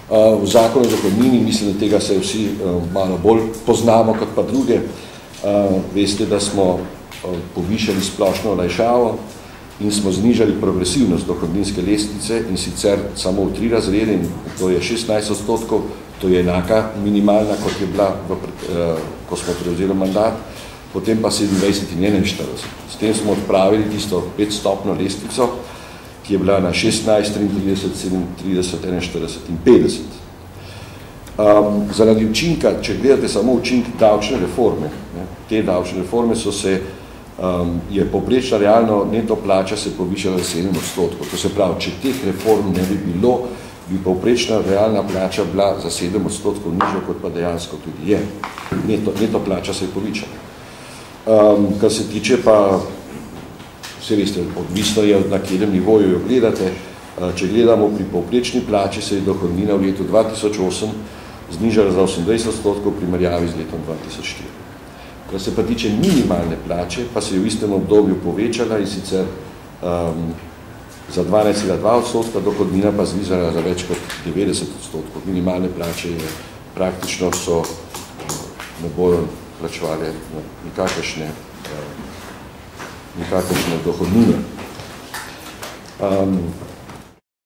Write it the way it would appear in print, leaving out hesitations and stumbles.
V zakonu o dohodnini, mislim, da tega se vsi malo bolj poznamo kot pa druge. Veste, da smo povišali splošno olajšavo in smo znižali progresivnost dohodninske lestvice in sicer samo v 3 razrede, in to je 16%, to je enaka minimalna, kot je bila, ko smo prevzeli mandat, potem pa 27 in 41. S tem smo odpravili tisto 5-stopno lestvico, ki je bila na 16, 33, 37, 41 in 50. Zaradi učinka, če gledate samo učinek davčne reforme, te davčne reforme je povprečna realno neto plača se povišala za 7%. To se pravi, če teh reform ne bi bilo, bi povprečna realna plača bila za 7% nižja, kot pa dejansko tudi je. Neto plača se je povišala. Kar se tiče pa, vse veste, odvisno je, na katerem nivoju jo gledate. Če gledamo pri povprečni plači, se je dohodnina v letu 2008 znižala za 28% v primerjavi z letom 2004. Kar se pa tiče minimalne plače, pa se je v istem obdobju povečala in sicer za 12,2%, dohodnina pa znižala za več kot 90%. Minimalne plače praktično ne bodo plačevali nikakršne dohodnine.